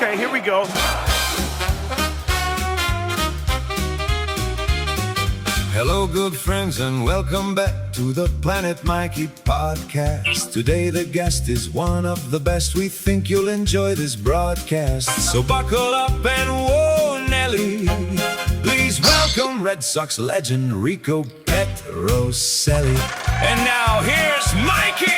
Okay, here we go. Hello, good friends, and welcome back to the Planet Mikey podcast. Today, the guest is one of the best. We think you'll enjoy this broadcast. So buckle up and whoa, Nelly. Please welcome Red Sox legend RICO Petrocelli. And now, here's Mikey.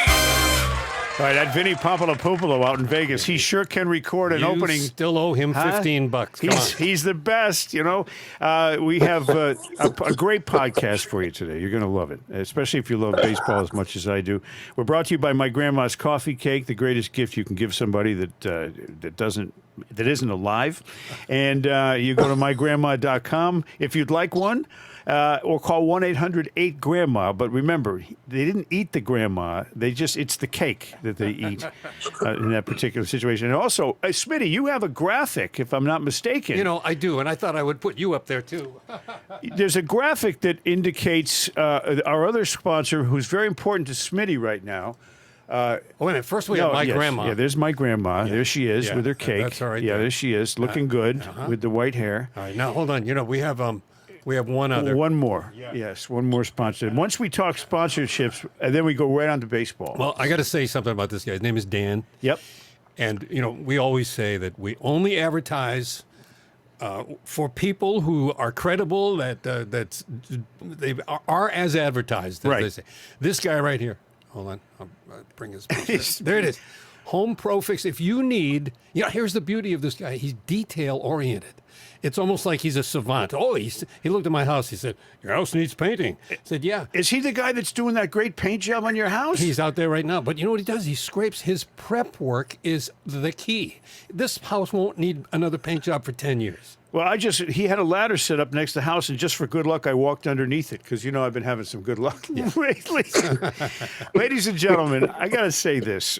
All right, that Vinny Pompolo out in Vegas, he sure can record an opening. You still owe him $15. Come on. He's the best, you know. We have a great podcast for you today. You're going to love it, especially if you love baseball as much as I do. We're brought to you by My Grandma's Coffee Cake, the greatest gift you can give somebody that isn't alive. And you go to mygrandma.com if you'd like one. Or call 1-800-8-GRANDMA. But remember, they didn't eat the grandma. It's the cake that they eat in that particular situation. And also, Smitty, you have a graphic, if I'm not mistaken. You know, I do, and I thought I would put you up there, too. There's a graphic that indicates our other sponsor, who's very important to Smitty right now. Wait a minute. First, we have grandma. Yeah, there's my grandma. Yeah. There she is with her cake. That's all right. Yeah, there she is, looking good with the white hair. All right, now, hold on. You know, we have one other. One more. Yeah. Yes, one more sponsor. And once we talk sponsorships, and then we go right on to baseball. Well, I got to say something about this guy. His name is Dan. Yep. And, you know, we always say that we only advertise for people who are credible, they are as advertised, as right. they say. This guy right here. Hold on. I'll bring his sponsor. There it is. Home Pro Fix. If you need, here's the beauty of this guy. He's detail oriented. It's almost like he's a savant. Oh, he looked at my house. He said, "Your house needs painting." I said, "Yeah." Is he the guy that's doing that great paint job on your house? He's out there right now. But you know what he does? He scrapes. His prep work is the key. This house won't need another paint job for 10 years. Well, he had a ladder set up next to the house, and just for good luck, I walked underneath it because, I've been having some good luck lately. Ladies and gentlemen, I got to say this.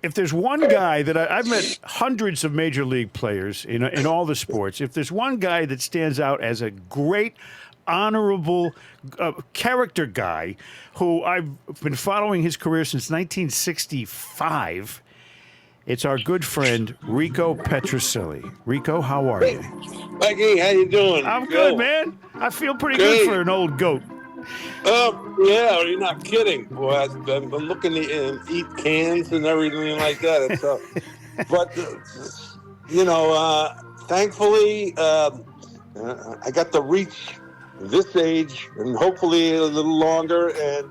If there's one guy that I've met hundreds of major league players in all the sports, if there's one guy that stands out as a great, honorable character guy who I've been following his career since 1965, it's our good friend, RICO Petrocelli. RICO, how are you? Mikey, how you doing? I'm good, man. I feel pretty good for an old goat. Yeah, you're not kidding. Boy, I've been looking to eat cans and everything like that. But, thankfully, I got to reach this age and hopefully a little longer and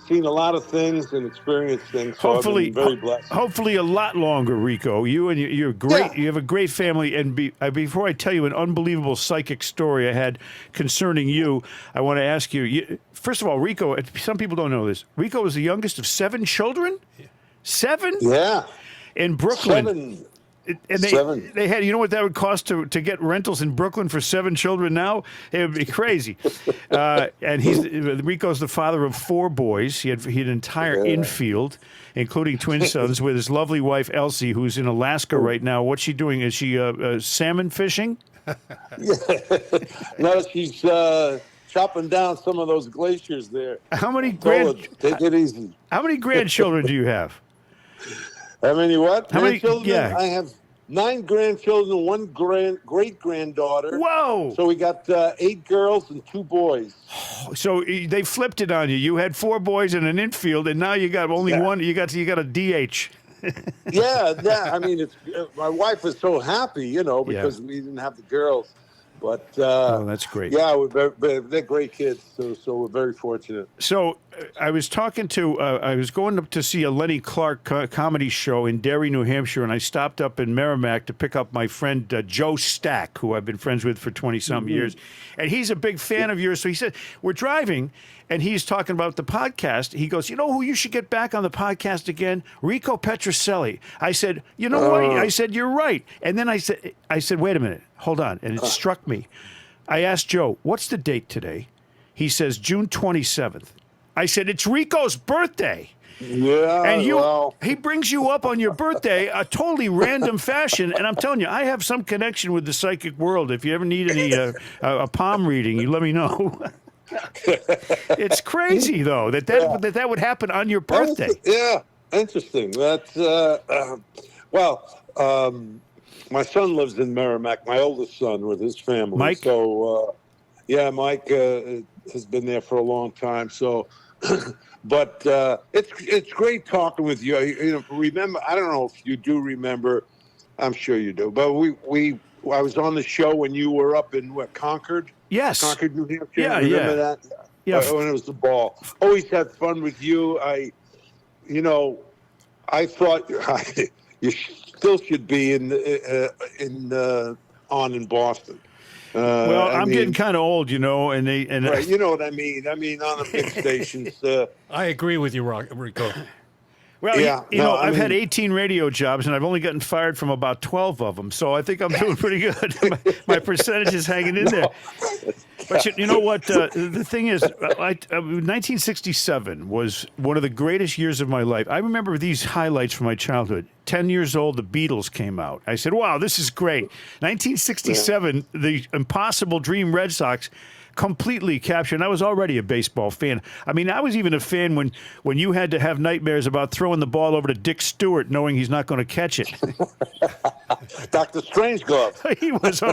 seen a lot of things and experienced things. So Hopefully, I've been very blessed. Hopefully a lot longer, Rico. You're great. Yeah. You have a great family. And before I tell you an unbelievable psychic story I had concerning you, I want to ask you. First of all, Rico. Some people don't know this. Rico was the youngest of 7 children. 7? Yeah. In Brooklyn. 7. And they had, you know what that would cost to get rentals in Brooklyn for 7 children now? It would be crazy. And Rico's the father of 4 boys. He had an entire infield, including twin sons, with his lovely wife Elsie, who's in Alaska right now. What's she doing? Is she salmon fishing? No, she's chopping down some of those glaciers there. Take it easy. How many grandchildren do you have? How many what? How many? Yeah. I have 9 grandchildren, 1 great-granddaughter. Whoa! So we got 8 girls and 2 boys. So they flipped it on you. You had 4 boys in an infield, and now you got only one. You got a DH. Yeah. I mean, my wife was so happy, because we didn't have the girls. But that's great. Yeah, they're great kids, so we're very fortunate. So I was talking I was going up to see a Lenny Clark comedy show in Derry, New Hampshire, and I stopped up in Merrimack to pick up my friend Joe Stack, who I've been friends with for 20-something years. And he's a big fan of yours. So he said, we're driving, and he's talking about the podcast. He goes, you know who you should get back on the podcast again? RICO Petrocelli. I said, you know what? I said, you're right. And then I said, wait a minute. Hold on. And it struck me. I asked Joe, what's the date today? He says, June 27th. I said, it's Rico's birthday. Yeah, and he brings you up on your birthday, a totally random fashion. And I'm telling you, I have some connection with the psychic world. If you ever need any a palm reading, you let me know. It's crazy, though, that would happen on your birthday. Yeah, interesting. That's my son lives in Merrimack. My oldest son with his family. Mike? So, yeah, Mike has been there for a long time. So, but it's great talking with you. Remember, I don't know if you do remember. I'm sure you do. But I was on the show when you were up in Concord. Yes. Concord, New Hampshire. Yeah, remember that? Yeah. When it was the ball. Always had fun with you. I thought you still should be in Boston. Well, I'm getting kind of old, and right, you know what I mean. I mean, on the big stations. I agree with you, Rico. Well, yeah, I've had 18 radio jobs, and I've only gotten fired from about 12 of them. So I think I'm doing pretty good. my percentage is hanging in there. But you know what? The thing is, 1967 was one of the greatest years of my life. I remember these highlights from my childhood. 10 years old, the Beatles came out. I said, wow, this is great. 1967, the impossible dream Red Sox completely captured. And I was already a baseball fan. I mean, I was even a fan when you had to have nightmares about throwing the ball over to Dick Stewart, knowing he's not going to catch it. Dr. Strangeglove. He was.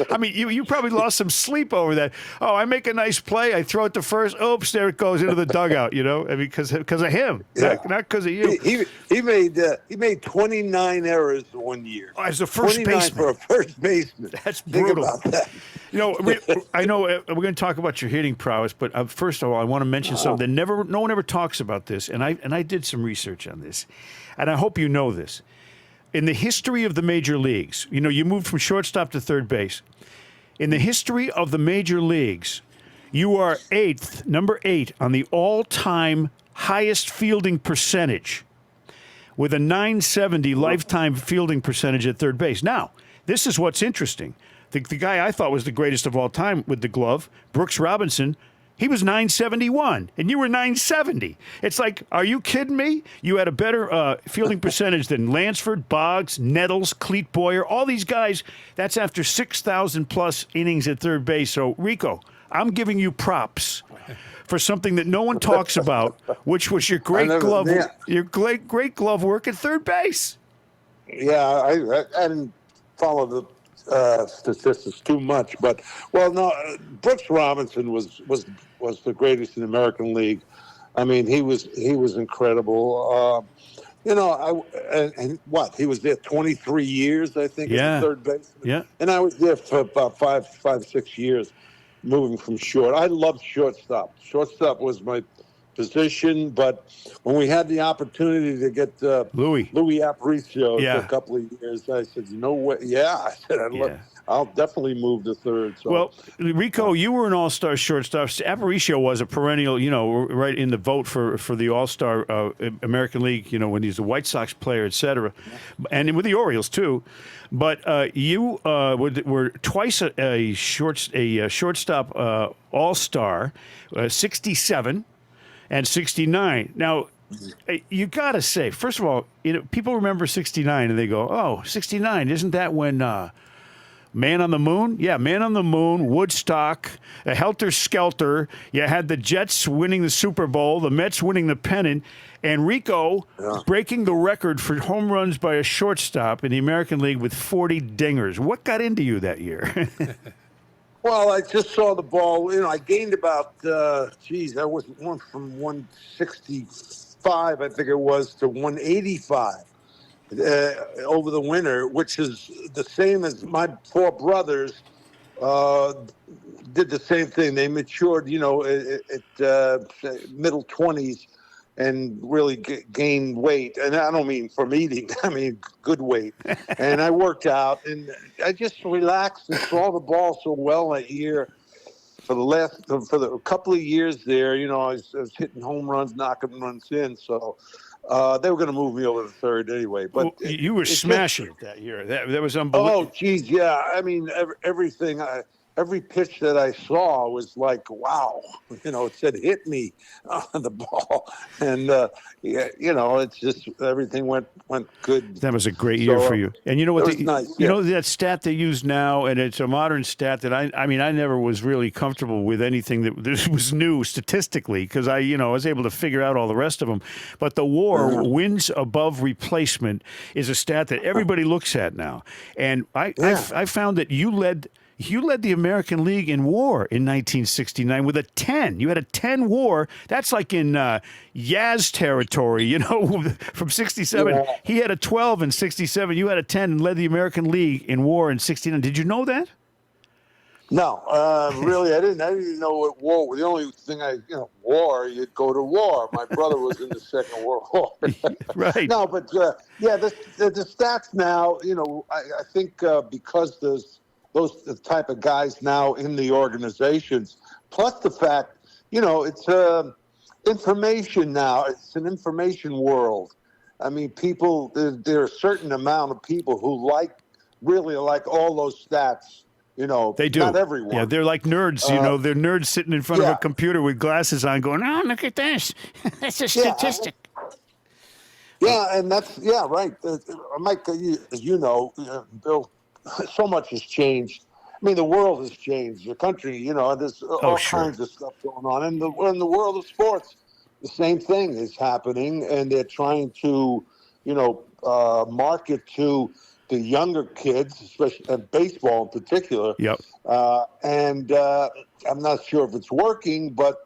I mean, you probably lost some sleep over that. Oh, I make a nice play, I throw it to first. Oops, there it goes into the dugout. I mean, because of him, not because of you. He made 29 errors 1 year. As a first baseman. for a first baseman. That's Think brutal. about that. I know we're going to talk about your hitting prowess, but first of all, I want to mention something. No one ever talks about this, and I did some research on this, and I hope you know this. In the history of the major leagues, you moved from shortstop to third base. In the history of the major leagues, you are number 8 on the all-time highest fielding percentage, with a 970 lifetime fielding percentage at third base. Now, this is what's interesting. The guy I thought was the greatest of all time with the glove, Brooks Robinson, he was 971, and you were 970. It's like, are you kidding me? You had a better fielding percentage than Lansford, Boggs, Nettles, Cleet Boyer, all these guys. That's after 6,000-plus innings at third base. So, Rico, I'm giving you props for something that no one talks about, which was your great glove work at third base. Yeah, I didn't follow the statistics too much, but Brooks Robinson was the greatest in the American League. I mean, he was incredible. And he was there 23 years, I think, as third baseman. Yeah, and I was there for about 5-6 years, moving from short. I loved shortstop. Shortstop was my position, but when we had the opportunity to get Louis Aparicio for a couple of years, I said, no way. Yeah, I said, I'll definitely move to third. So. Well, Rico, you were an all-star shortstop. Aparicio was a perennial, right in the vote for the all-star American League, when he's a White Sox player, et cetera, and with the Orioles, too. But you were twice a shortstop all-star, 67 and 69. Now, you got to say, first of all, people remember 69 and they go, oh, 69, isn't that when Man on the Moon? Yeah, Man on the Moon, Woodstock, a Helter Skelter. You had the Jets winning the Super Bowl, the Mets winning the pennant, and Rico breaking the record for home runs by a shortstop in the American League with 40 dingers. What got into you that year? Well, I just saw the ball. I gained about, I went from 165, I think it was, to 185 over the winter, which is the same as my 4 brothers did the same thing. They matured, at middle 20s and really gained weight. And I don't mean from eating, I mean good weight. And I worked out, and I just relaxed and saw the ball so well that year. For the couple of years there, I was hitting home runs, knocking runs in. So they were going to move me over to third anyway. But you were smashing it that year. That was unbelievable. Oh, geez, yeah. I mean, everything. every pitch that I saw was like, wow, it said hit me on the ball. And, it's just everything went good. That was a great year for you. And you know what? It was nice, You know that stat they use now, and it's a modern stat that I mean, I never was really comfortable with anything that this was new statistically because I was able to figure out all the rest of them. But the WAR, wins above replacement, is a stat that everybody looks at now. And I found that you led the American League in WAR in 1969 with a 10. You had a 10 WAR. That's like in Yaz territory, from 67. Yeah. He had a 12 in 67. You had a 10 and led the American League in WAR in 69. Did you know that? No, really, I didn't know what war was. The only thing war, you'd go to war. My brother was in the Second World War. Right. No, but, the stats now, I think because there's the type of guys now in the organizations, plus the fact, it's information now. It's an information world. I mean, people, there are a certain amount of people who really like all those stats. They do. Not everyone. Yeah, they're like nerds. They're nerds sitting in front of a computer with glasses on going, oh, look at this. That's a statistic. Yeah, and that's, right. Mike, as you know, Bill, so much has changed. I mean, the world has changed. The country, there's all kinds of stuff going on. And in the world of sports, the same thing is happening. And they're trying to, market to the younger kids, especially baseball in particular. Yep. And I'm not sure if it's working, but,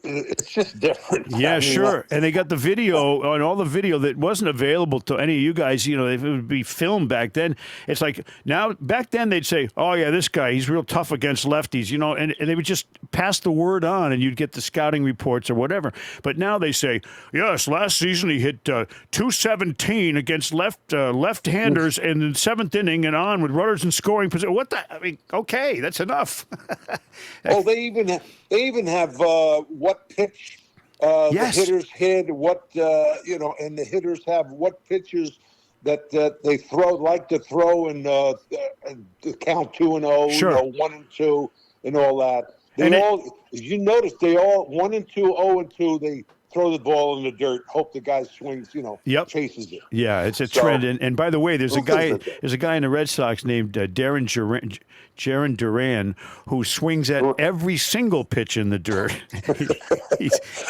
it's just different. Yeah, sure. And they got the video, on all the video that wasn't available to any of you guys. If it would be filmed back then. It's like now, back then they'd say, oh, yeah, this guy, he's real tough against lefties, and they would just pass the word on and you'd get the scouting reports or whatever. But now they say, yes, last season he hit 217 against left-handers in the seventh inning and on with runners in scoring position. What the? I mean, okay, that's enough. They even have what pitch the hitters hit, what and the hitters have what pitches that they like to throw in the count 2-0, sure. 1-2, and all that. As you notice, they all 1-2, 0-2. They throw the ball in the dirt, hope the guy swings, chases it. Yeah, it's a trend. And by the way, there's a guy in the Red Sox named Jaron Duran who swings at every single pitch in the dirt.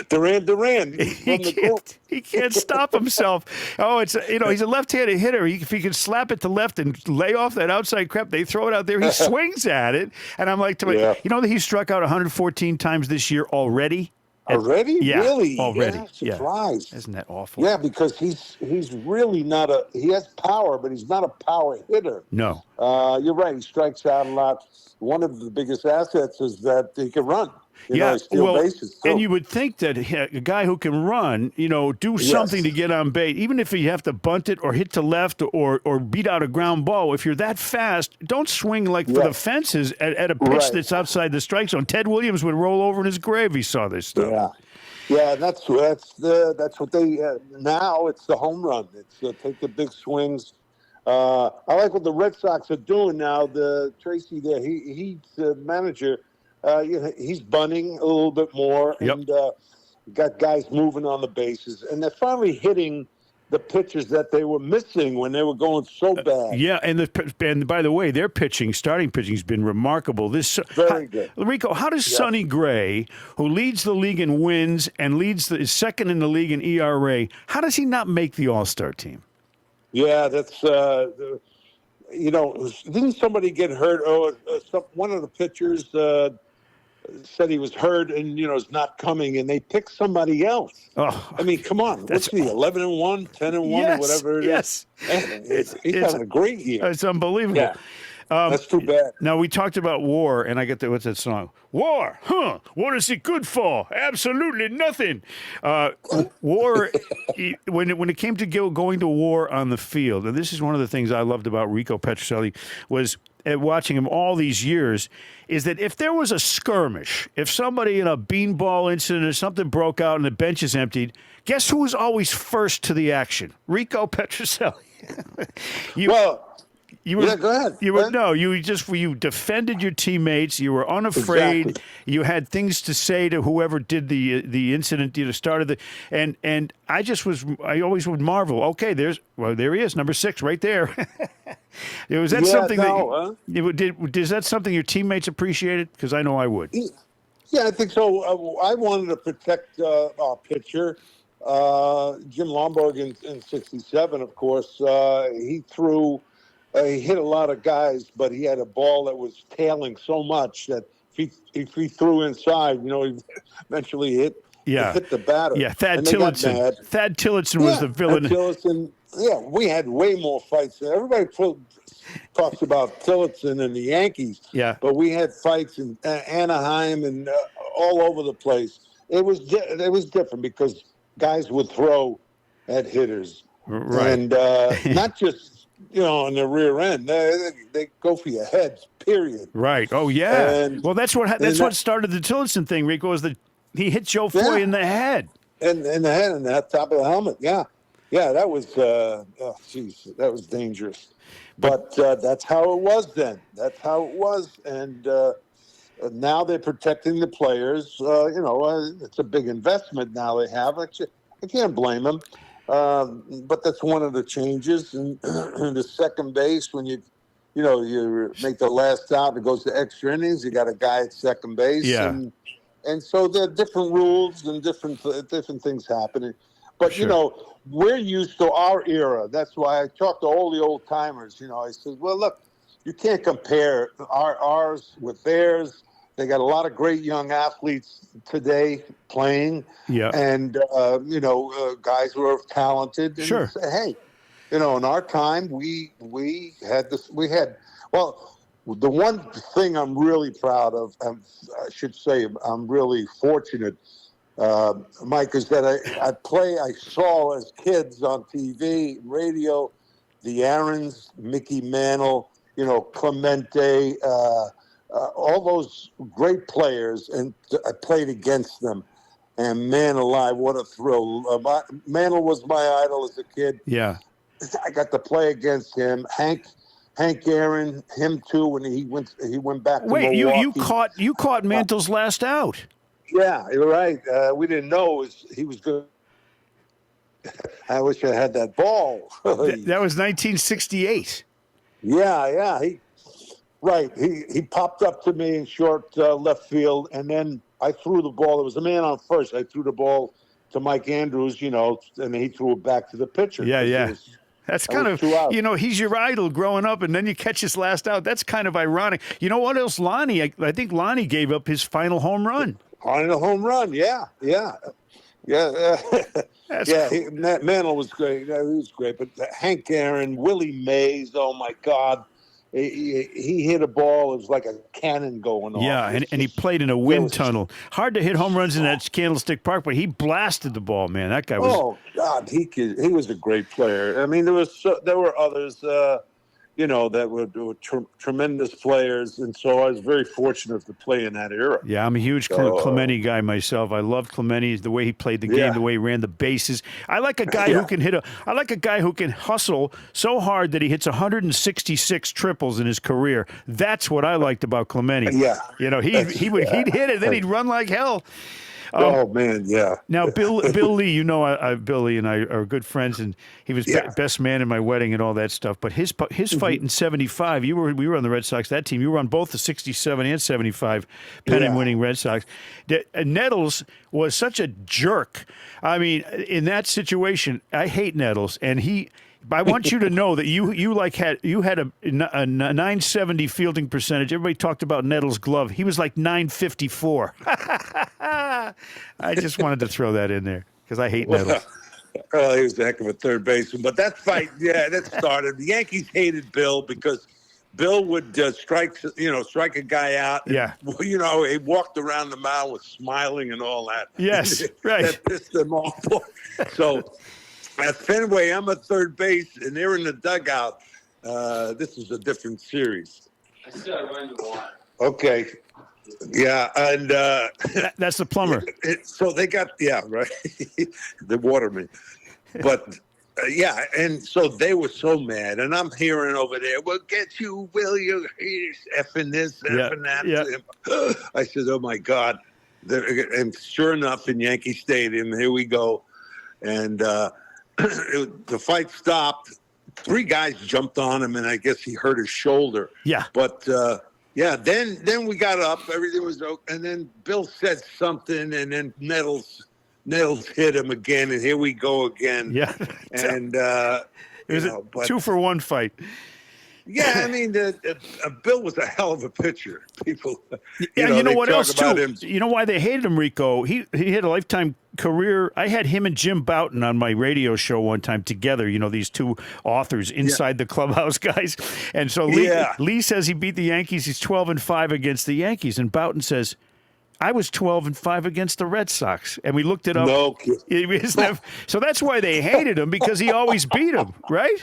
Duran. He can't stop himself. Oh, it's he's a left-handed hitter. If he can slap it to left and lay off that outside crap, they throw it out there. He swings at it, and I'm like, that he struck out 114 times this year already. Already? Yeah, really? already. Yeah, surprised. Isn't that awful? Yeah, because he's really not he has power, but he's not a power hitter. No. You're right. He strikes out a lot. One of the biggest assets is that he can run. Steal bases. And you would think that a guy who can run, do something to get on base, even if you have to bunt it or hit to left or beat out a ground ball. If you're that fast, don't swing for the fences at a pitch that's outside the strike zone. Ted Williams would roll over in his grave if he saw this stuff. Yeah, that's what they now. It's the home run. It's take the big swings. I like what the Red Sox are doing now. The Tracy there, he's the manager. He's bunting a little bit more, and got guys moving on the bases, and they're finally hitting the pitches that they were missing when they were going so bad. And by the way, their starting pitching has been remarkable. Very good. Rico, how does Sonny Gray, who leads the league in wins and is second in the league in ERA, how does he not make the All-Star team? Yeah, that's didn't somebody get hurt? One of the pitchers said he was hurt and is not coming, and they picked somebody else. Oh, I mean, come on, what's he 11-1, 10-1, or whatever it is? He's having a great year. It's unbelievable. Yeah. That's too bad. Now, we talked about war, and I get what's that song? War, huh? What is it good for? Absolutely nothing. War, when it came to going to war on the field, and this is one of the things I loved about Rico Petrocelli, was watching him all these years, is that if there was a skirmish, if somebody in a beanball incident or something broke out and the bench is emptied, guess who was always first to the action? Rico Petrocelli. You were, Yeah, go ahead. You Go were ahead. no. You defended your teammates. You were unafraid. Exactly. You had things to say to whoever did the incident. Started the and I always would marvel. Okay, there he is, number 6, right there. Was that Yeah, something no, is that something your teammates appreciated? Because I know I would. Yeah, I think so. I wanted to protect our pitcher, Jim Lonborg in '67. Of course, he threw. He hit a lot of guys, but he had a ball that was tailing so much that if he threw inside, he eventually hit the batter. Yeah, Thad and they got Tillotson. mad. Thad Tillotson was the villain. Tillotson. Yeah, we had way more fights. Everybody talks about Tillotson and the Yankees. Yeah. But we had fights in Anaheim and all over the place. It was different because guys would throw at hitters, Right. and not just in the rear end. They go for your heads. Period. Right. Oh yeah. And- well, that's what started the Tillotson thing, Rico. Is that he hit Joe Foy in the head. In the head and the top of the helmet. Yeah. That was that was dangerous. But that's how it was then. That's how it was, and now they're protecting the players. It's a big investment now they have. I can't blame them. But that's one of the changes. And the second base, when you make the last out, it goes to extra innings. You got a guy at second base. Yeah. And so there are different rules and different things happening. But, Sure. We're used to our era. That's why I talked to all the old timers. I said, well, look, you can't compare ours with theirs. They got a lot of great young athletes today playing. Yeah. And, guys who are talented. And Sure. say, hey, in our time, we had this. The one thing I'm really proud of, I should say I'm really fortunate, Mike, is that I saw as kids on TV, radio, the Aarons, Mickey Mantle, Clemente, all those great players, and I played against them. And man alive, what a thrill! Mantle was my idol as a kid. Yeah. I got to play against him. Hank Aaron, him too. When he went back to Wait, Milwaukee. you caught Mantle's last out. Yeah, you're right. We didn't know he was good. I wish I had that ball. That was 1968. Yeah. He popped up to me in short left field, and then I threw the ball. There was a man on first. I threw the ball to Mike Andrews, and he threw it back to the pitcher. Yeah. That's kind of, 2 outs. He's your idol growing up, and then you catch his last out. That's kind of ironic. You know what else? I think Lonnie gave up his final home run. On a home run, yeah. That's cool. Mantle was great. He was great. But Hank Aaron, Willie Mays, oh my God, he hit a ball. It was like a cannon going off. Yeah, and he played in a wind tunnel. Hard to hit home runs in that Candlestick Park, but he blasted the ball, man. That guy was. Oh God, he was a great player. I mean, there were others. That were tremendous players, and so I was very fortunate to play in that era. Yeah, I'm a huge Clemente guy myself. I love Clemente, the way he played the game, the way he ran the bases. I like a guy who can I like a guy who can hustle so hard that he hits 166 triples in his career. That's what I liked about Clemente. Yeah, he'd hit it, then he'd run like hell. Oh man, yeah. Now, Bill Lee, Bill Lee and I are good friends, and he was best man in my wedding and all that stuff. But his fight in '75, we were on the Red Sox that team. You were on both the '67 and '75 pennant-winning Red Sox. Nettles was such a jerk. I mean, in that situation, I hate Nettles, and I want you to know that you had a 970 fielding percentage. Everybody talked about Nettles' glove. He was like 954. I just wanted to throw that in there because I hate Nettles. He was a heck of a third baseman. But that fight, that started. The Yankees hated Bill because Bill would strike a guy out. And, he walked around the mound with smiling and all that. Yes, right. That pissed them off. So. At Fenway, I'm at third base, and they're in the dugout. This is a different series. I just got to run the water. Okay. Yeah, and that's the plumber. So they got right, the waterman. But Yeah, and so they were so mad, and I'm hearing over there, "We'll get you, will you?" He's effing this, Yeah, effing that. yeah. I said, "Oh my God!" And sure enough, in Yankee Stadium, here we go, and the fight stopped. 3 guys jumped on him, and I guess he hurt his shoulder. Yeah. But yeah, then we got up, everything was okay, and then Bill said something, and then Nettles hit him again, and here we go again. Yeah. And It was a 2-for-1 fight. yeah, I mean, Bill was a hell of a pitcher. People, Yeah, you know they what talk else too? about him. You know why they hated him, Rico? He had a lifetime career. I had him and Jim Bouton on my radio show one time together. You know, these two authors inside the clubhouse guys. And so Lee says he beat the Yankees. He's 12-5 against the Yankees, and Bouton says, I was 12-5 against the Red Sox, and we looked it up. No kidding. So that's why they hated him, because he always beat them, right?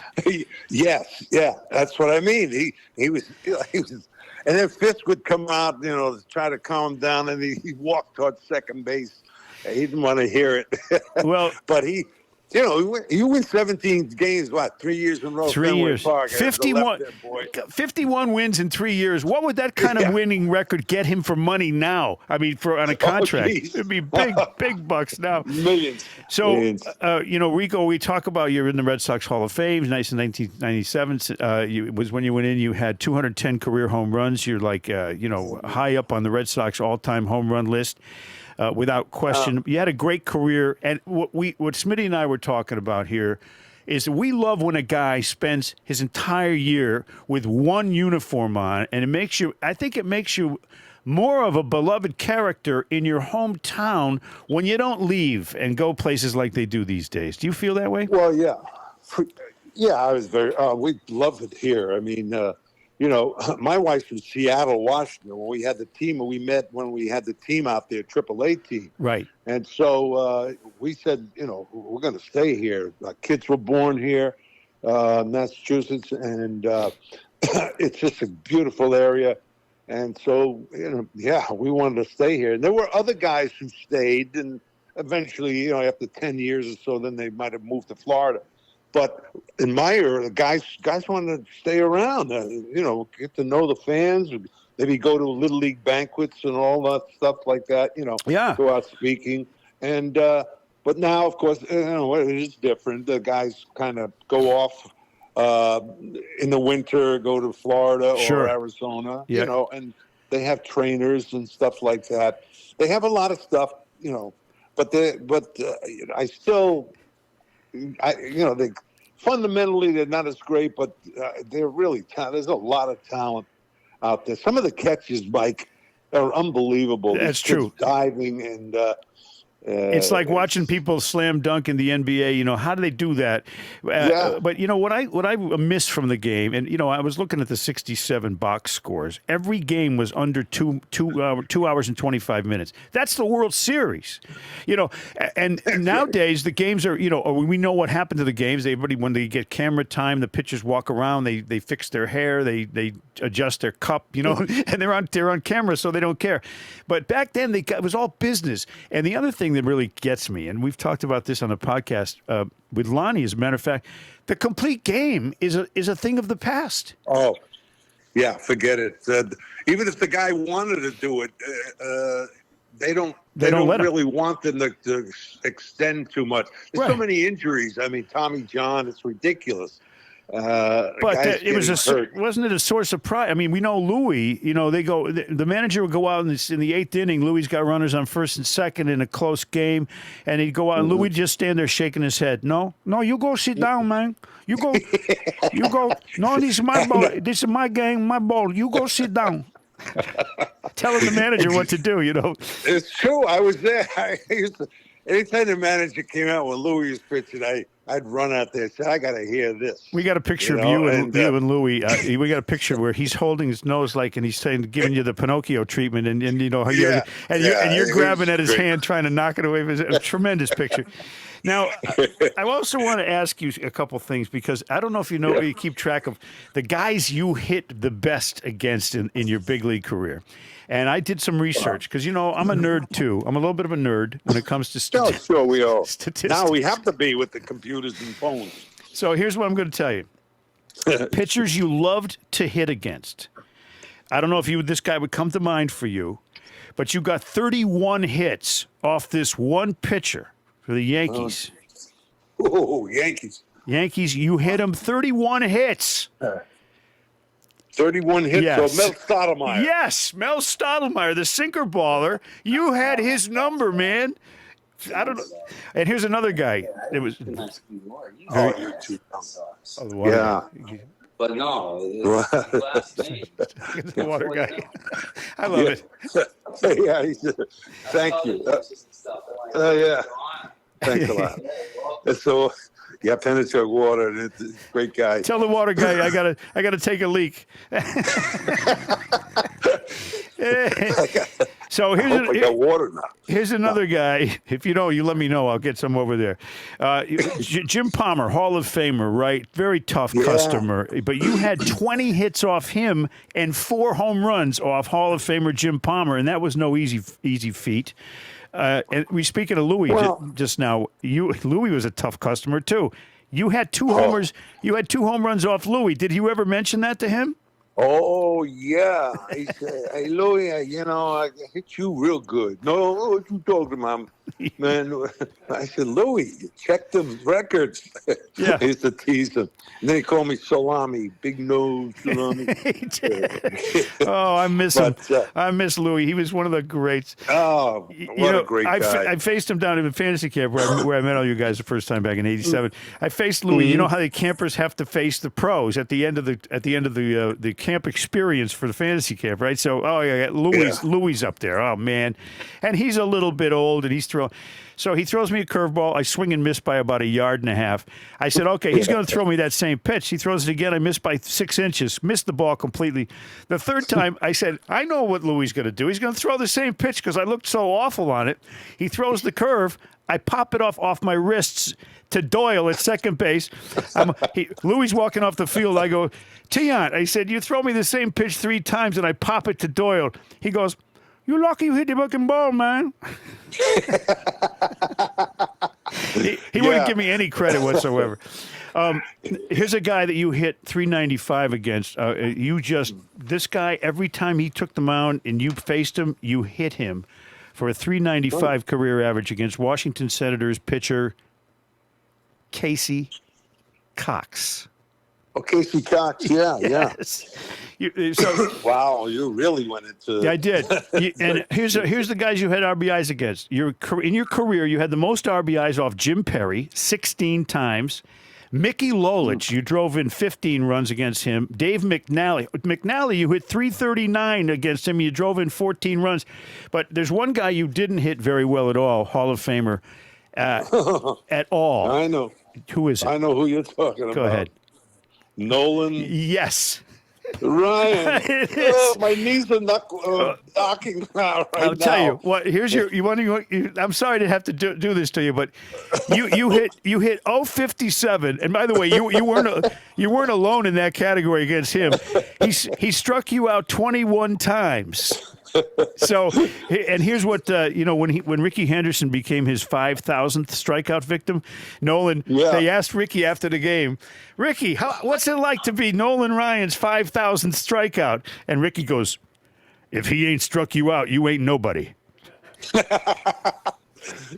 Yes, yeah, that's what I mean. He was, and then Fisk would come out, to try to calm him down, and he walked towards second base. He didn't want to hear it. Well, but he win 17 games, 3 years in a row? 3 years. Park, 51 wins in 3 years. What would that kind of winning record get him for money now? I mean, on a contract. It'd be big bucks now. Millions. So, Millions. Rico, we talk about you're in the Red Sox Hall of Fame. Nice in 1997. It was when you went in, you had 210 career home runs. You're like, high up on the Red Sox all-time home run list. Without question, you had a great career, and what Smitty and I were talking about here is we love when a guy spends his entire year with one uniform on, and I think it makes you more of a beloved character in your hometown when you don't leave and go places like they do these days. Do you feel that way? Well, yeah, I was we love it here. I mean. My wife's from Seattle, Washington. When we had the team, and we met when we had the team out there, AAA team. Right. And so we said, we're going to stay here. Our kids were born here, Massachusetts, and it's just a beautiful area. And so, we wanted to stay here. And there were other guys who stayed, and eventually, after 10 years or so, then they might have moved to Florida. But in my era, the guys wanted to stay around, get to know the fans, maybe go to Little League banquets and all that stuff like that, go out speaking. And but now, of course, it is different. The guys kind of go off in the winter, go to Florida or Arizona, and they have trainers and stuff like that. They have a lot of stuff, but I still... they fundamentally they're not as great, but they're really there's a lot of talent out there. Some of the catches, Mike, are unbelievable. That's true. Diving and it's like watching people slam dunk in the NBA. How do they do that? But what I miss from the game, and I was looking at the 67 box scores. Every game was under 2 hours and 25 minutes. That's the World Series. And nowadays the games are. We know what happened to the games. Everybody, when they get camera time, the pitchers walk around. They fix their hair. They adjust their cup. And they're on camera, so they don't care. But back then it was all business. And the other thing that really gets me, and we've talked about this on the podcast with Lonnie, as a matter of fact, the complete game is a thing of the past. Oh, yeah, forget it. Even if the guy wanted to do it, they don't really want them to extend too much. There's so many injuries. I mean, Tommy John, it's ridiculous. But wasn't it a source of pride? I mean, we know Louis. The manager would go out in the 8th inning. Louis got runners on first and second in a close game, and he'd go out. And Louis just stand there shaking his head. No, you go sit down, man. You go. No, this is my ball. This is my game, my ball. You go sit down. Telling the manager what to do. It's true. I was there. Anytime the manager came out when Louis was pitching, I'd run out there and say, I got to hear this. We got a picture of you and Louis. We got a picture where he's holding his nose and he's giving you the Pinocchio treatment, and you're grabbing at his hand trying to knock it away. It was a tremendous picture. Now, I also want to ask you a couple things because I don't know if you know, you keep track of the guys you hit the best against in your big league career. And I did some research because, I'm a nerd too. I'm a little bit of a nerd when it comes to Sure we are. statistics. Now we have to be with the computers and phones. So here's what I'm going to tell you. Pitchers you loved to hit against. I don't know if this guy would come to mind for you, but you got 31 hits off this one pitcher for the Yankees. Oh, Yankees. Yankees, you hit him 31 hits. 31 hits. Yes. So Mel Stottlemyre. Yes, Mel Stottlemyre, the sinker baller. You had his number, man. I don't know. And here's another guy. It was. Oh, you're too young. Oh, the water Yeah. But no, it's his last name. the water guy. I love it. Yeah, thank you. Yeah. Thanks a lot. So, yeah, Penachuk Water, it's a great guy. Tell the water guy I gotta take a leak. So I hope I got water now. here's another guy. If you know, you let me know. I'll get some over there. Jim Palmer, Hall of Famer, right? Very tough customer. But you had 20 hits off him and 4 home runs off Hall of Famer Jim Palmer, and that was no easy feat. And we speaking of Louis just now. Louis was a tough customer too. You had 2 homers. You had 2 home runs off Louis. Did you ever mention that to him? Oh, yeah. He said, hey, Louis, I hit you real good. No, what you talking about, man? I said, Louis, check the records. Yeah. I used to tease him. And then he called me Salami, big nose Salami. Oh, I miss him. But, I miss Louis. He was one of the greats. Oh, what a great guy. I faced him down in the fantasy camp where I met all you guys the first time back in '87. I faced Louis. You know how the campers have to face the pros at the end of the camp experience for the fantasy camp, right? So, Louis up there. Oh man, and he's a little bit old, and he's throwing. So he throws me a curveball. I swing and miss by about 1.5 yards. I said, okay, he's going to throw me that same pitch. He throws it again. I miss by 6 inches. Missed the ball completely. The third time, I said, I know what Louis is going to do. He's going to throw the same pitch because I looked so awful on it. He throws the curve. I pop it off my wrists to Doyle at second base. Louis walking off the field. I go, Tiant, I said, you throw me the same pitch 3 times, and I pop it to Doyle. He goes, you're lucky you hit the fucking ball, man. He wouldn't give me any credit whatsoever. Here's a guy that you hit 395 against. This guy, every time he took the mound and you faced him, you hit him for a 395 career average against Washington Senators pitcher Casey Cox. Oh, Casey Cox, yeah. Wow, you really went into. Yeah, I did. And here's the guys you had RBIs against. In your career, you had the most RBIs off Jim Perry, 16 times. Mickey Lolich, you drove in 15 runs against him. Dave McNally, you hit 339 against him. You drove in 14 runs. But there's one guy you didn't hit very well at all, Hall of Famer, at all. I know. Who is it? I know who you're talking about. Go ahead. Nolan Yes. Ryan. It is. Oh, my knees are knocking out right now. I'll tell you what. Here's I'm sorry to have to do this to you, but you hit 057. And by the way, you weren't alone in that category against him. He struck you out 21 times. So, and here's what when Ricky Henderson became his 5,000th strikeout victim, Nolan. Yeah. They asked Ricky after the game, Ricky, what's it like to be Nolan Ryan's 5,000th strikeout? And Ricky goes, if he ain't struck you out, you ain't nobody.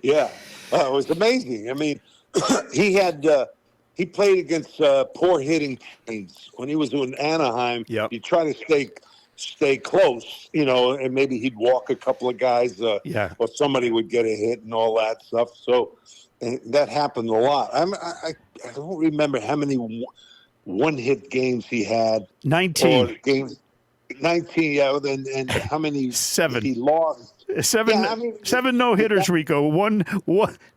Yeah, it was amazing. I mean, he played against poor hitting teams when he was in Anaheim. Yep. He tried to stay close, and maybe he'd walk a couple of guys, or somebody would get a hit and all that stuff. So that happened a lot. I don't remember how many one-hit games he had. 19 games. 19, yeah, and how many 7 he lost. 7 no-hitters, Rico.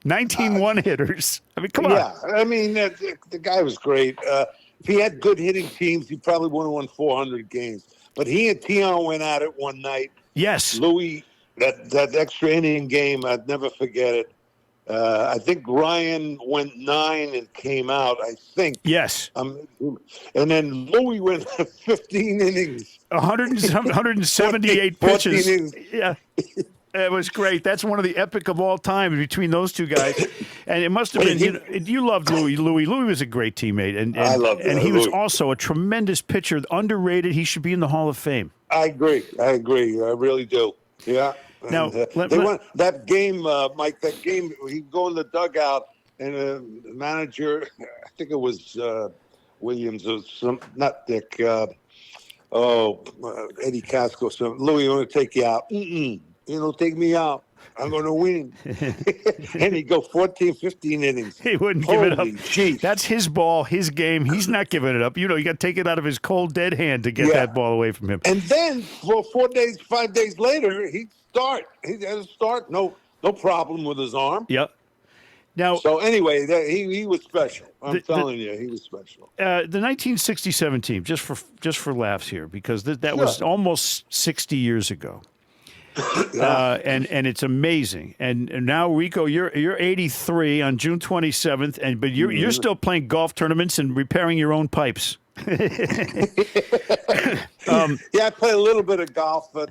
19 one-hitters. I mean, come on. Yeah, I mean, the guy was great. If he had good hitting teams, he probably would have won 400 games. But he and Tiant went at it one night. Yes. Louis, that extra inning game, I'd never forget it. I think Ryan went 9 and came out, I think. Yes. And then Louis went 15 innings. 178 14 pitches. innings. Yeah. It was great. That's one of the epic of all time between those two guys. And it must have been, you loved Louis. Louis was a great teammate. And I loved And he was Louis. also a tremendous pitcher, underrated. He should be in the Hall of Fame. I agree. I really do. Yeah. Now, And, they went that game, Mike. That game, he'd go in the dugout, and the manager, I think it was Williams, or not Dick. Eddie Casco. So Louis, I want to take you out. Mm-mm. You know, take me out. I'm going to win. And he'd go 14, 15 innings. He wouldn't give it up. Jeez. That's his ball, his game. He's not giving it up. You got to take it out of his cold, dead hand to get that ball away from him. And then for 5 days later, he'd start. He'd have to start. No problem with his arm. Yep. Now, so anyway, he was special. I'm telling you, he was special. The 1967 team, just for laughs here, because that was almost 60 years ago. And it's amazing. And now, Rico, you're 83 on June 27th, but you're still playing golf tournaments and repairing your own pipes. I play a little bit of golf, but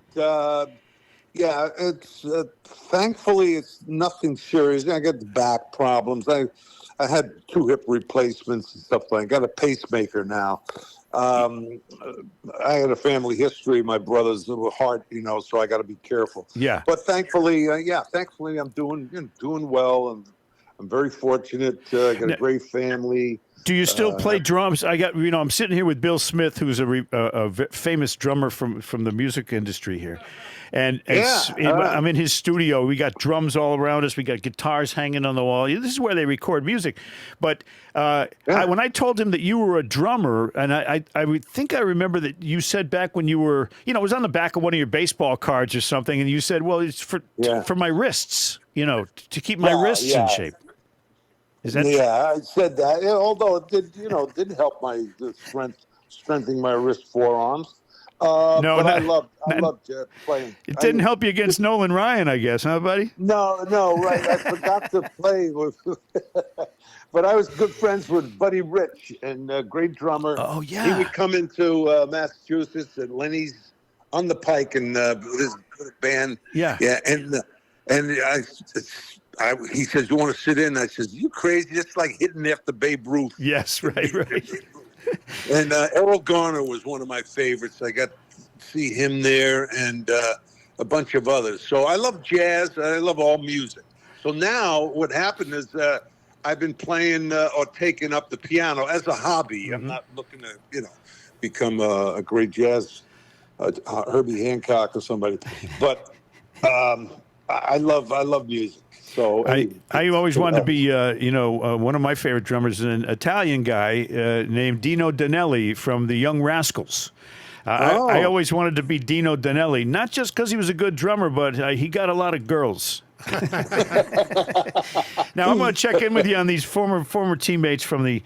it's thankfully it's nothing serious. I got the back problems. I had 2 hip replacements and stuff like that. I got a pacemaker now. I had a family history. My brother's heart, so I got to be careful. Yeah. But thankfully, I'm doing well, and I'm very fortunate. I got a great family. Do you still play drums? I'm sitting here with Bill Smith, who's a famous drummer from the music industry here. And I'm in his studio. We got drums all around us. We got guitars hanging on the wall. This is where they record music. But when I told him that you were a drummer, and I think I remember that you said back when you were, it was on the back of one of your baseball cards or something, and you said, well, it's for my wrists, to keep my wrists in shape. Is that I said that. Although it did help my strengthening my wrist forearms. I loved playing. It didn't help you against Nolan Ryan, I guess, huh, buddy? No, right. I forgot to play with, but I was good friends with Buddy Rich, and a great drummer. Oh yeah, he would come into Massachusetts at Lenny's on the Pike, and his band. Yeah, and he says, "You want to sit in?" I says, "You crazy? It's like hitting after Babe Ruth." Yes, right. And Errol Garner was one of my favorites. I got to see him there, and a bunch of others. So I love jazz. I love all music. So now what happened is I've been playing or taking up the piano as a hobby. I'm not looking to, become a great jazz Herbie Hancock or somebody. But I love music. So I always wanted to be, one of my favorite drummers is an Italian guy named Dino Danelli from the Young Rascals. I always wanted to be Dino Danelli, not just because he was a good drummer, but he got a lot of girls. Now, I'm going to check in with you on these former teammates from the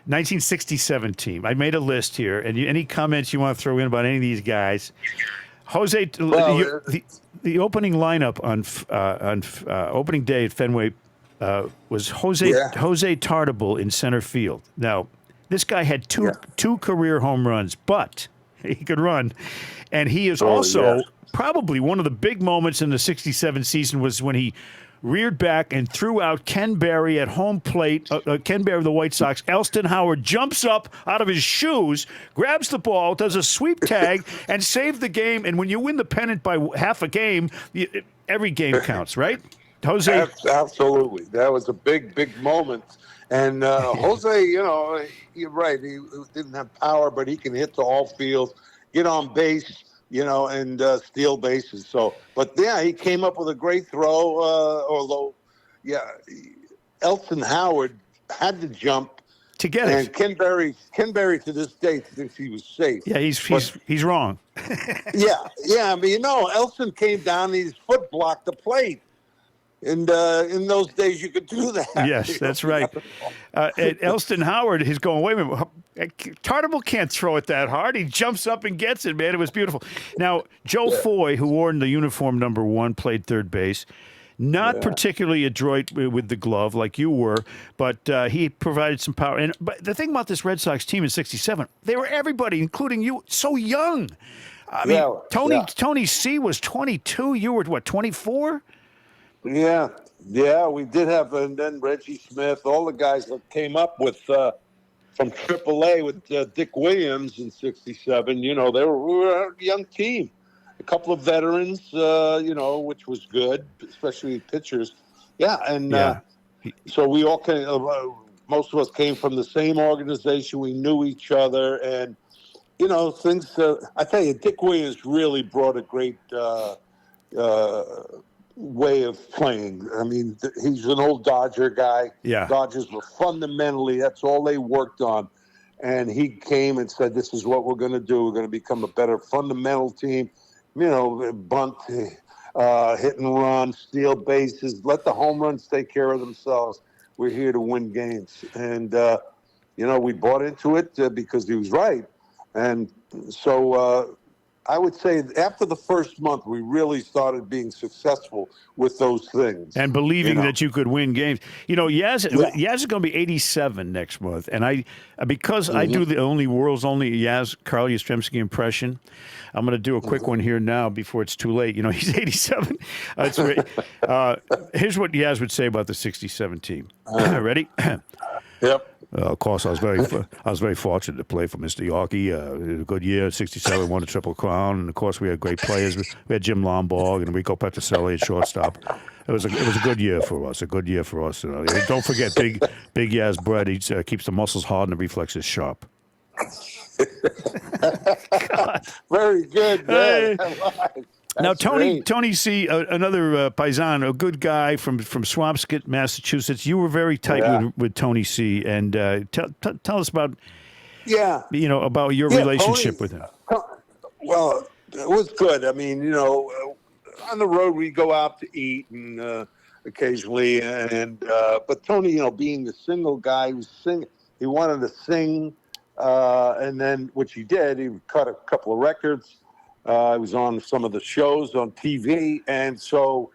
1967 team. I made a list here, and any comments you want to throw in about any of these guys? Jose, the opening lineup on opening day at Fenway was Jose Tartable in center field. Now, this guy had two career home runs, but he could run, and he is also probably one of the big moments in the '67 season was when he reared back and threw out Ken Berry at home plate. Ken Berry of the White Sox. Elston Howard jumps up out of his shoes, grabs the ball, does a sweep tag, and saved the game. And when you win the pennant by half a game, every game counts, right? Jose? Absolutely. That was a big moment. And Jose, you're right. He didn't have power, but he can hit to all fields, get on base, and steal bases. So, but he came up with a great throw. Although, Elston Howard had to jump to get it. And Ken Berry to this day thinks he was safe. Yeah, he's wrong. I mean, Elston came down, his foot blocked the plate. And in those days, you could do that. Yes, that's right. Elston Howard is going, wait a minute, Tartable can't throw it that hard. He jumps up and gets it, man. It was beautiful. Now, Joe Foy, who wore the uniform number 1, played third base. Not particularly adroit with the glove like you were, but he provided some power. And but the thing about this Red Sox team in '67, they were everybody, including you, so young. I mean, Tony C was 22. You were what, 24? Yeah, we did have, and then Reggie Smith, all the guys that came up with from AAA with Dick Williams in '67. You know, we were a young team, a couple of veterans, which was good, especially pitchers. Yeah, and so we all came. Most of us came from the same organization. We knew each other, and things. I tell you, Dick Williams really brought a great way of playing. I mean, he's an old Dodger guy. Yeah. Dodgers were fundamentally, that's all they worked on. And he came and said, this is what we're going to do. We're going to become a better fundamental team. Bunt, hit and run, steal bases, let the home runs take care of themselves. We're here to win games. And, we bought into it because he was right. And so I would say after the first month, we really started being successful with those things. And believing that you could win games. Yaz is going to be 87 next month. And I do the world's only Carl Yastrzemski impression, I'm going to do a quick one here now before it's too late. He's 87. Here's what Yaz would say about the 67 team. Ready? Yep. Of course, I was very fortunate to play for Mr. Yorkie. A good year, '67, won the Triple Crown, and of course we had great players. We had Jim Lonborg and RICO Petrocelli at shortstop. It was a good year for us. Don't forget, big Yaz Brett. He keeps the muscles hard and the reflexes sharp. Very good, man. Now, Tony C., another Paisan, a good guy from Swampscott, Massachusetts. You were very tight with Tony C., and tell us about about your relationship with him. Well, it was good. I mean, on the road we go out to eat and occasionally, and but Tony, being the single guy who he wanted to sing, and then which he did. He cut a couple of records. He was on some of the shows on TV, and so,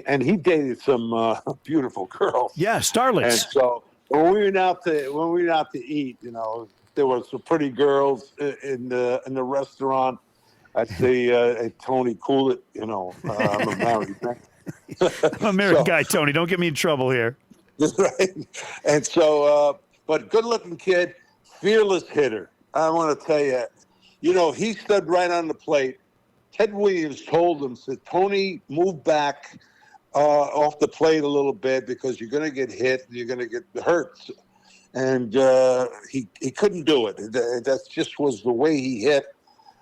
and he dated some beautiful girls. Yeah, starlets. And so when we went out to eat, there were some pretty girls in the restaurant. I'd say, hey, Tony, cool it. I'm a married man. I'm a married guy, Tony. Don't get me in trouble here. Right. And so, but good-looking kid, fearless hitter. I want to tell you. He stood right on the plate. Ted Williams told him, said, Tony, move back off the plate a little bit because you're going to get hit and you're going to get hurt. And he couldn't do it. That just was the way he hit.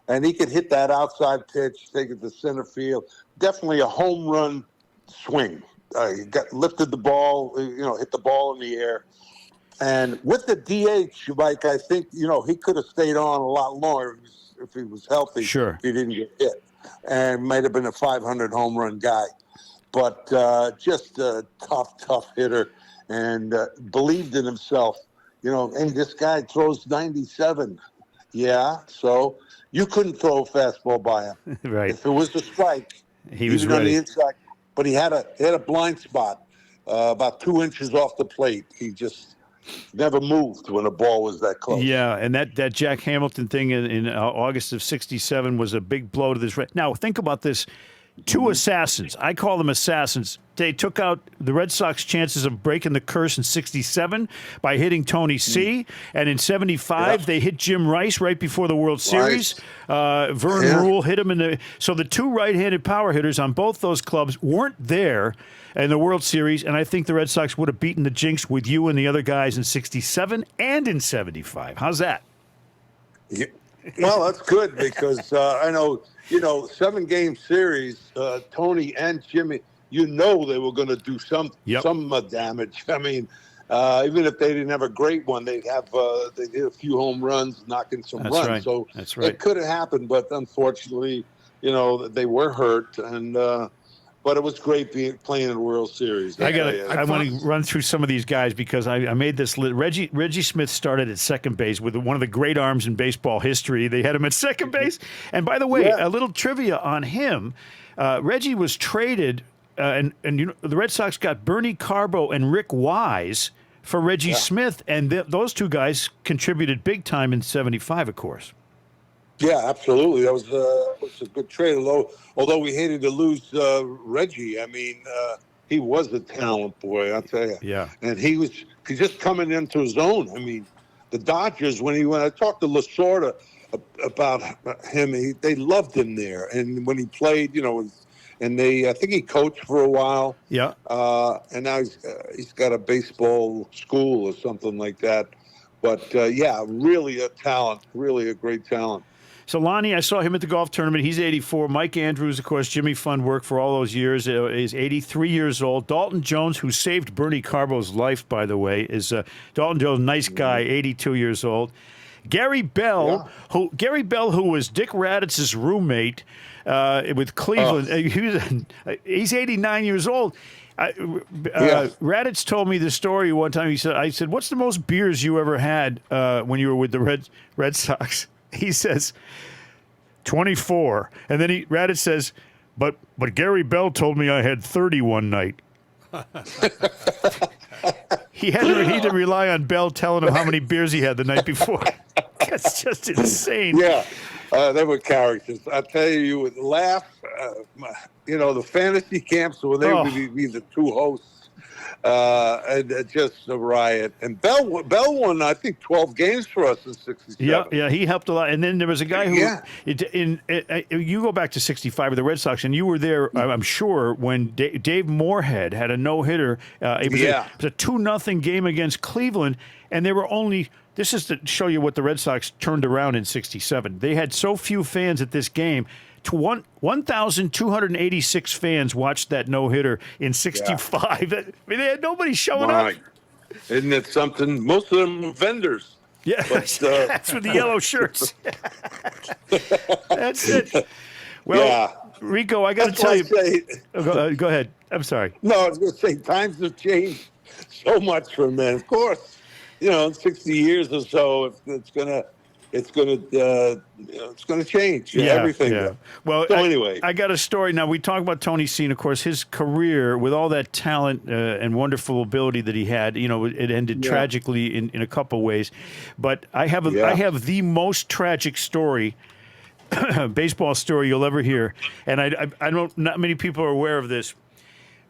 And he could hit that outside pitch, take it to center field. Definitely a home run swing. He lifted the ball, hit the ball in the air. And with the DH, Mike, I think, he could have stayed on a lot longer if he was healthy. Sure. If he didn't get hit. And might have been a 500 home run guy. But just a tough hitter and believed in himself. And this guy throws 97. Yeah, so you couldn't throw a fastball by him. Right. If it was a strike, he was ready. On the inside. But he had a blind spot about 2 inches off the plate. He just never moved when a ball was that close. Yeah, and that Jack Hamilton thing in August of '67 was a big blow to this. Now, think about this. Two assassins. I call them assassins. They took out the Red Sox chances of breaking the curse in '67 by hitting Tony C. And in '75, they hit Jim Rice right before the World Series. Vern Rule hit him in the. So the two right-handed power hitters on both those clubs weren't there in the World Series, and I think the Red Sox would have beaten the Jinx with you and the other guys in '67 and in '75. How's that? Yeah. Well, that's good because I know. 7-game series, Tony and Jimmy, they were going to do some damage. I mean, even if they didn't have a great one, they'd hit a few home runs, knocking some runs. Right. So that's right. It could have happened, but unfortunately, they were hurt. And but it was great playing in the World Series. I want to run through some of these guys because I made this list. Reggie Smith started at second base with one of the great arms in baseball history. They had him at second base. And by the way, a little trivia on him. Reggie was traded and the Red Sox got Bernie Carbo and Rick Wise for Reggie Smith, and those two guys contributed big time in '75, of course. Yeah, absolutely. That was a good trade. Although we hated to lose Reggie. I mean, he was a talent, boy. I'll tell you. Yeah. And he's just coming into his own. I mean, the Dodgers, when I talked to Lasorda about him, they loved him there. And when he played, and I think he coached for a while. Yeah. And now he's got a baseball school or something like that. But really a talent, really a great talent. So Lonnie, I saw him at the golf tournament. He's 84. Mike Andrews, of course, Jimmy Fund worked for all those years, is 83 years old. Dalton Jones, who saved Bernie Carbo's life, by the way, is Dalton Jones, nice guy, 82 years old. Gary Bell, who was Dick Raditz's roommate with Cleveland. He's 89 years old. Raditz told me the story one time. I said, "What's the most beers you ever had when you were with the Red Sox?" He says, 24. And then Raditz says, but Gary Bell told me I had 30 one night. He had to rely on Bell telling him how many beers he had the night before. That's just insane. Yeah, they were characters. I tell you, you would laugh. The fantasy camps when they would be the two hosts. And just a riot. And Bell won, I think, 12 games for us in '67. Yeah, he helped a lot. And then there was a guy who, you go back to '65 with the Red Sox, and you were there, I'm sure, when Dave Moorhead had a no-hitter. It was a 2-0 game against Cleveland, and there were only. This is to show you what the Red Sox turned around in '67. They had so few fans at this game. 1,286 fans watched that no-hitter in '65. I mean, they had nobody showing up. Isn't it something? Most of them were vendors. Yeah, but, that's with the yellow shirts. That's it. Well, Rico, I got to tell you. Go ahead. I'm sorry. No, I was going to say times have changed so much for men. Of course, in 60 years or so, it's going to change everything. Yeah. Well, so anyway, I got a story. Now we talk about Tony Seen, of course, his career with all that talent and wonderful ability that he had. It ended tragically in a couple ways. But I have the most tragic story, baseball story you'll ever hear, and I don't. Not many people are aware of this,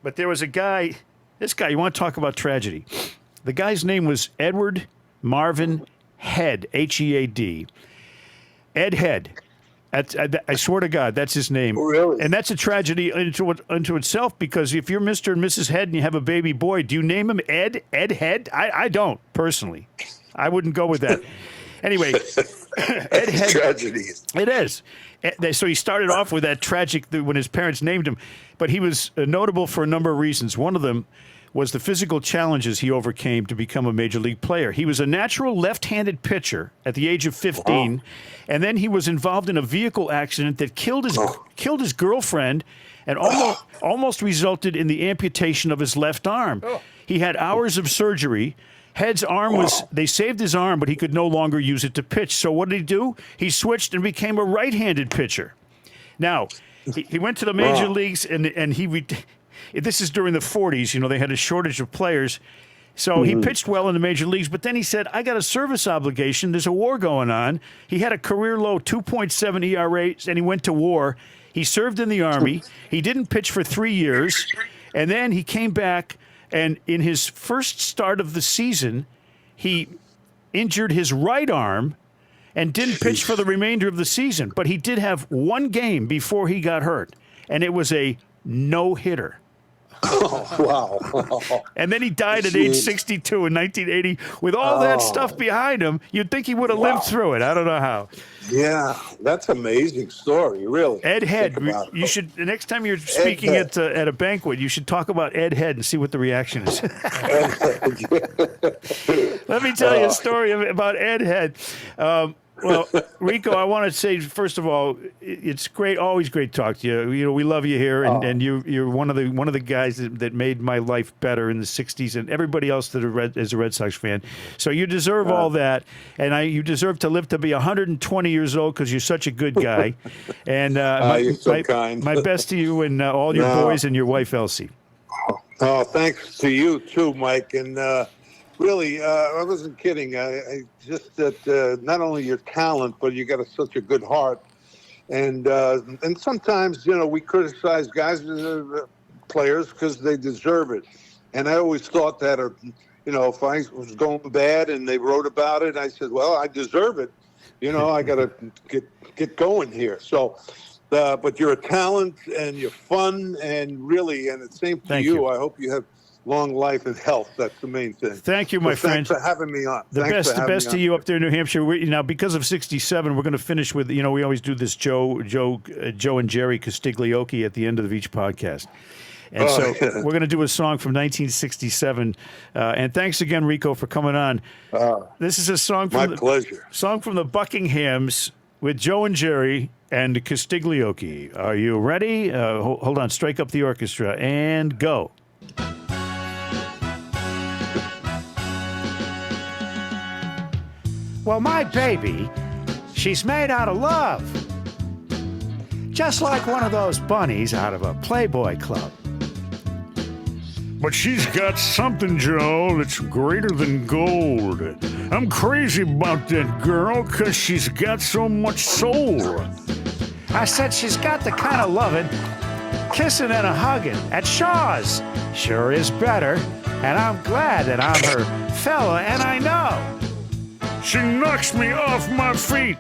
but there was a guy. This guy, you want to talk about tragedy? The guy's name was Edward Marvin Head, Head. Ed Head. I swear to God, that's his name. Oh, really? And that's a tragedy unto itself, because if you're Mr. and Mrs. Head and you have a baby boy, do you name him Ed Head? I don't, personally. I wouldn't go with that. Anyway, Ed Head. Tragedy. It is. So he started off with that tragic when his parents named him, but he was notable for a number of reasons. One of them was the physical challenges he overcame to become a major league player. He was a natural left-handed pitcher at the age of 15, and then he was involved in a vehicle accident that killed his girlfriend and almost resulted in the amputation of his left arm. He had hours of surgery. Head's arm they saved his arm, but he could no longer use it to pitch. So what did he do? He switched and became a right-handed pitcher. Now, he went to the major leagues, and this is during the 40s. They had a shortage of players. So he pitched well in the major leagues, but then he said, I got a service obligation. There's a war going on. He had a career low 2.7 ERA, and he went to war. He served in the Army. He didn't pitch for 3 years. And then he came back, and in his first start of the season, he injured his right arm and didn't pitch for the remainder of the season. But he did have one game before he got hurt, and it was a no-hitter. Oh, wow. And then he died at age 62 in 1980. With all that stuff behind him, you'd think he would have lived through it. I don't know how. Yeah, that's an amazing story, really. Ed Head, you should, the next time you're speaking at a banquet, you should talk about Ed Head and see what the reaction is. Let me tell you a story about Ed Head. Well, Rico, I want to say first of all, it's great, always great to talk to you. You know, we love you here, and you're one of the guys that made my life better in the '60s, and everybody else that is a Red Sox fan. So you deserve all that, and you deserve to live to be 120 years old because you're such a good guy. And you're so kind. My best to you and all your boys and your wife Elsie. Oh, thanks to you too, Mike. And really, I wasn't kidding. I just that not only your talent, but you got such a good heart. And sometimes, you know, we criticize guys, players, because they deserve it. And I always thought that, you know, if I was going bad and they wrote about it, I said, well, I deserve it. You know, I got to get going here. So. But you're a talent and you're fun and really, and it's same to Thank you. you. I hope you have long life and health. That's the main thing. Thank you, my friend. Thanks for having me on. The best to you up there in New Hampshire. Now, because of '67, we're going to finish with, you know, we always do this Joe and Jerry Castiglioki at the end of each podcast. And we're going to do a song from 1967. And thanks again, Rico, for coming on. This is a song from pleasure. Song from the Buckinghams with Joe and Jerry and Castiglioki. Are you ready? Hold on. Strike up the orchestra and go. Well, my baby, she's made out of love. Just like one of those bunnies out of a Playboy club. But she's got something, Joe, that's greater than gold. I'm crazy about that girl because she's got so much soul. I said she's got the kind of loving, kissing and a hugging at Shaw's sure is better, and I'm glad that I'm her fella, and I know. She knocks me off my feet.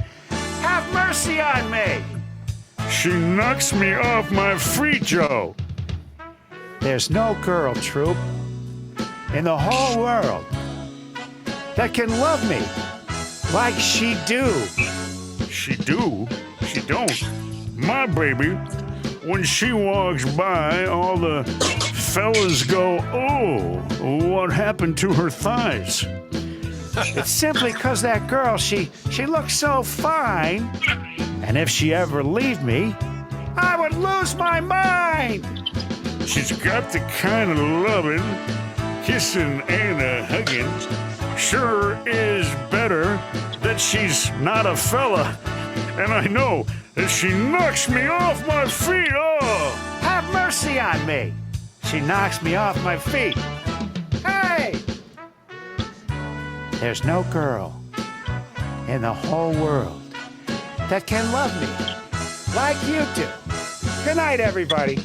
Have mercy on me. She knocks me off my feet, Joe. There's no girl, Troop, in the whole world that can love me like she do. She do? She don't. My baby, when she walks by, all the fellas go, oh, what happened to her thighs? It's simply 'cause that girl, she looks so fine. And if she ever leave me, I would lose my mind. She's got the kind of loving, kissing and a hugging. Sure is better that she's not a fella. And I know that she knocks me off my feet. Oh, have mercy on me. She knocks me off my feet. Hey! There's no girl in the whole world that can love me like you do. Good night, everybody.